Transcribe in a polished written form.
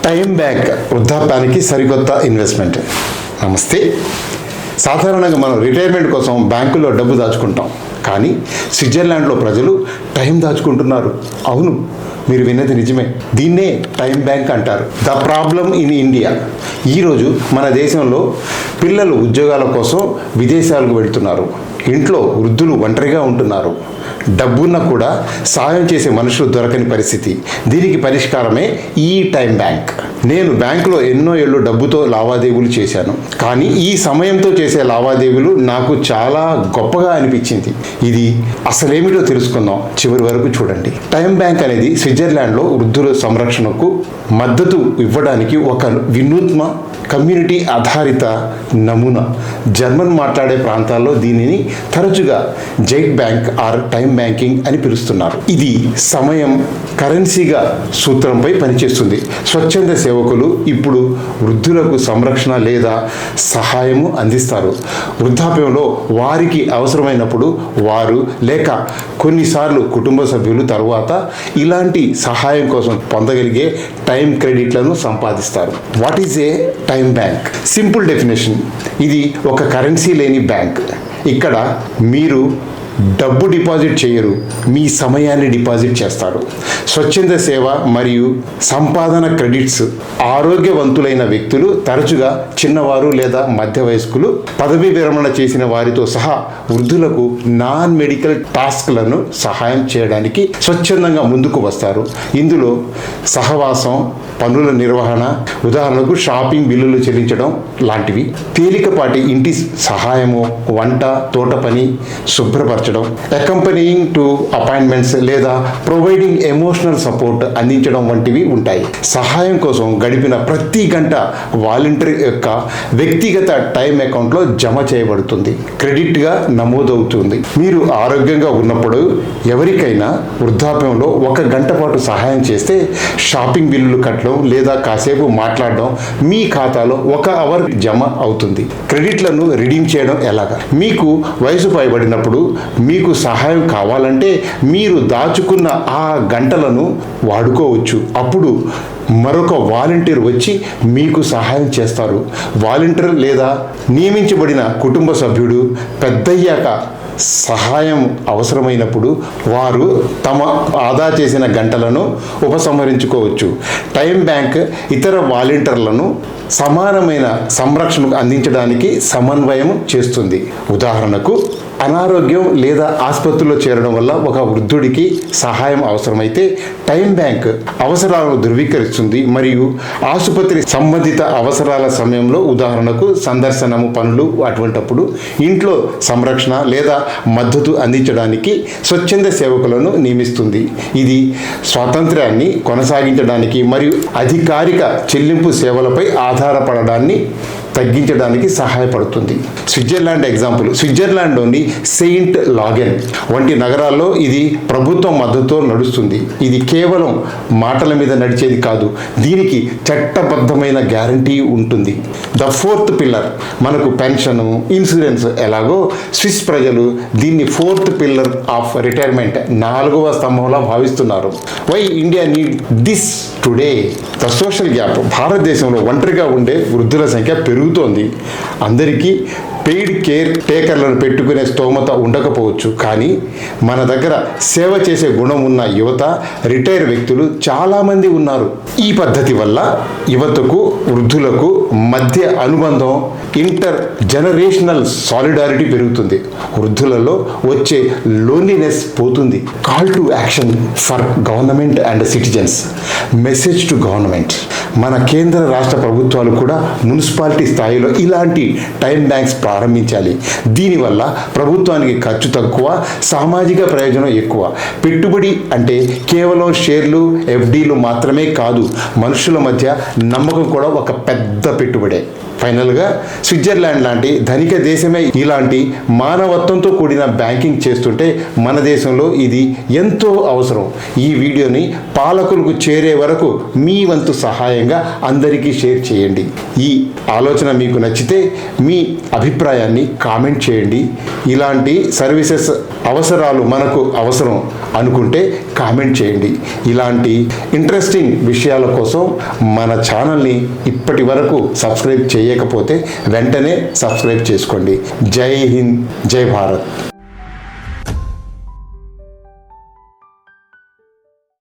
Time bank వృద్ధాప్యానికి సరికొత్త investment. నమస్తే. సాధారణంగా మనం రిటైర్మెంట్ కోసం బ్యాంకులో డబ్బు దాచుకుంటాం, కానీ స్విట్జర్లాండ్లో ప్రజలు టైం దాచుకుంటున్నారు. అవును, మీరు విన్నది నిజమే. దీన్నే టైం బ్యాంక్ అంటారు. The problem in India. ఈరోజు మన దేశంలో పిల్లలు ఉద్యోగాల కోసం విదేశాలకు వెళ్తున్నారు. ఇంట్లో వృద్ధులు ఒంటరిగా ఉంటున్నారు. డబ్బున్న కూడా సాయం చేసే మనుషులు దొరకని పరిస్థితి. దీనికి పరిష్కారమే ఈ టైం బ్యాంక్. నేను బ్యాంకులో ఎన్నో ఏళ్ళు డబ్బుతో లావాదేవీలు చేశాను, కానీ ఈ సమయంతో చేసే లావాదేవీలు నాకు చాలా గొప్పగా అనిపించింది. ఇది అసలేమిటో తెలుసుకుందాం. చివరి వరకు చూడండి. టైం బ్యాంక్ అనేది స్విట్జర్లాండ్లో వృద్ధుల సంరక్షణకు మద్దతు ఇవ్వడానికి ఒక వినూత్న కమ్యూనిటీ ఆధారిత నమూనా. జర్మన్ మాట్లాడే ప్రాంతాల్లో దీనిని తరచుగా జైట్ బ్యాంక్ ఆర్ టైం బ్యాంకింగ్ అని పిలుస్తున్నారు. ఇది సమయం కరెన్సీగా సూత్రంపై పనిచేస్తుంది. స్వచ్ఛంద సేవకులు ఇప్పుడు వృద్ధులకు సంరక్షణ లేదా సహాయము అందిస్తారు. వృద్ధాప్యంలో వారికి అవసరమైనప్పుడు వారు లేక కొన్నిసార్లు కుటుంబ సభ్యులు తరువాత ఇలాంటి సహాయం కోసం పొందగలిగే టైం క్రెడిట్లను సంపాదిస్తారు. What is a time bank? Simple definition: ఇది ఒక కరెన్సీ లేని బ్యాంక్. ఇక్కడ మీరు డబ్బు డిపాజిట్ చేయరు, మీ సమయాన్ని డిపాజిట్ చేస్తారు. స్వచ్ఛంద సేవ మరియు సంపాదన క్రెడిట్స్. ఆరోగ్యవంతులైన వ్యక్తులు, తరచుగా చిన్నవారు లేదా మధ్య వయస్కులు, పదవీ విరమణ చేసిన వారితో సహా వృద్ధులకు నాన్ మెడికల్ టాస్క్లను సహాయం చేయడానికి స్వచ్ఛందంగా ముందుకు వస్తారు. ఇందులో సహవాసం, పనుల నిర్వహణ, ఉదాహరణకు షాపింగ్ బిల్లులు చెల్లించడం లాంటివి, తేలికపాటి ఇంటి సహాయము, వంట, తోట పని, శుభ్రపరచడం, అకంపెనీయింగ్ టు అపాయింట్మెంట్స్ లేదా ప్రొవైడింగ్ ఎమోషనల్ సపోర్ట్ అందించడం వంటివి ఉంటాయి. సహాయం కోసం గడిపిన ప్రతి గంట వాలంటీర్ యొక్క వ్యక్తిగత టైం అకౌంట్లో జమ చేయబడుతుంది, క్రెడిట్గా నమోదవుతుంది. మీరు ఆరోగ్యంగా ఉన్నప్పుడు ఎవరికైనా వృద్ధాప్యంలో 1 గంట పాటు సహాయం చేస్తే షాపింగ్ బిల్లులు కట్టడం లేదా కాసేపు మాట్లాడడం మీ ఖాతాలో 1 అవర్ జమ అవుతుంది. క్రెడిట్లను రిడీమ్ చేయడం ఎలాగా? మీకు వయసు పైబడినప్పుడు మీకు సహాయం కావాలంటే మీరు దాచుకున్న ఆ గంటలను వాడుకోవచ్చు. అప్పుడు మరొక వాలంటీర్ వచ్చి మీకు సహాయం చేస్తారు. వాలంటీర్ లేదా నియమించబడిన కుటుంబ సభ్యుడు పెద్దయ్యాక సహాయం అవసరమైనప్పుడు వారు తమ ఆదా చేసిన గంటలను ఉపసంహరించుకోవచ్చు. టైం బ్యాంక్ ఇతర వాలంటీర్లను సమానమైన సంరక్షణకు అందించడానికి సమన్వయం చేస్తుంది. ఉదాహరణకు, అనారోగ్యం లేదా ఆసుపత్రిలో చేరడం వల్ల ఒక వృద్ధుడికి సహాయం అవసరమైతే టైం బ్యాంక్ అవసరాలను ధృవీకరిస్తుంది మరియు ఆసుపత్రి సంబంధిత అవసరాల సమయంలో, ఉదాహరణకు సందర్శనము, పనులు, అటువంటప్పుడు ఇంట్లో సంరక్షణ లేదా మద్దతు అందించడానికి స్వచ్ఛంద సేవకులను నియమిస్తుంది. ఇది స్వాతంత్ర్యాన్ని కొనసాగించడానికి మరియు అధికారిక చెల్లింపు సేవలపై ఆధారపడడాన్ని తగ్గించడానికి సహాయపడుతుంది. స్విట్జర్లాండ్ ఎగ్జాంపుల్: స్విట్జర్లాండ్లోని సెయింట్ లాగెన్ వంటి నగరాల్లో ఇది ప్రభుత్వం మద్దతుతో నడుస్తుంది. ఇది కేవలం మాటల మీద నడిచేది కాదు, దీనికి చట్టబద్ధమైన గ్యారంటీ ఉంటుంది. The 4th pillar. మనకు పెన్షన్, ఇన్సూరెన్స్ ఎలాగో స్విస్ ప్రజలు దీన్ని 4th పిల్లర్ ఆఫ్ రిటైర్మెంట్, 4వ స్తంభంలా భావిస్తున్నారు. Why India need this today? The social gap. భారతదేశంలో ఒంటరిగా ఉండే వృద్ధుల సంఖ్య పెరుగుతోంది. అందరికీ పెయిడ్ కేర్ టేకర్లను పెట్టుకునే స్తోమత ఉండకపోవచ్చు, కానీ మన దగ్గర సేవ చేసే గుణం ఉన్న యువత, రిటైర్ వ్యక్తులు చాలామంది ఉన్నారు. ఈ పద్ధతి వల్ల యువతకు, వృద్ధులకు మధ్య అనుబంధం, ఇంటర్ జనరేషనల్ సాలిడారిటీ పెరుగుతుంది. వృద్ధులలో వచ్చే లోన్లీనెస్ పోతుంది. Call to action for government and citizens. Message to government. మన కేంద్ర రాష్ట్ర ప్రభుత్వాలు కూడా మున్సిపాలిటీ స్థాయిలో ఇలాంటి టైం బ్యాంక్స్ ప్రారంభించాలి. దీనివల్ల ప్రభుత్వానికి ఖర్చు తక్కువ, సామాజిక ప్రయోజనం ఎక్కువ. పెట్టుబడి అంటే కేవలం షేర్లు, ఎఫ్డీలు మాత్రమే కాదు, మనుషుల మధ్య నమ్మకం కూడా ఒక పెద్ద పెట్టుబడే. ఫైనల్గా స్విట్జర్లాండ్ లాంటి ధనిక దేశమే ఇలాంటి మానవత్వంతో కూడిన బ్యాంకింగ్ చేస్తుంటే మన దేశంలో ఇది ఎంతో అవసరం. ఈ వీడియోని పాలకులకు చేరే వరకు మీ వంతు సహాయంగా అందరికీ షేర్ చేయండి. ఈ ఆలోచన మీకు నచ్చితే మీ అభిప్రాయాన్ని కామెంట్ చేయండి. ఇలాంటి సర్వీసెస్ అవసరాలు మనకు అవసరం అనుకుంటే కామెంట్ చేయండి. ఇలాంటి ఇంట్రెస్టింగ్ విషయాల కోసం మన ఛానల్ని ఇప్పటి వరకు సబ్స్క్రైబ్ చేయకపోతే వెంటనే సబ్స్క్రైబ్ చేసుకోండి. జై హింద్, జై భారత్.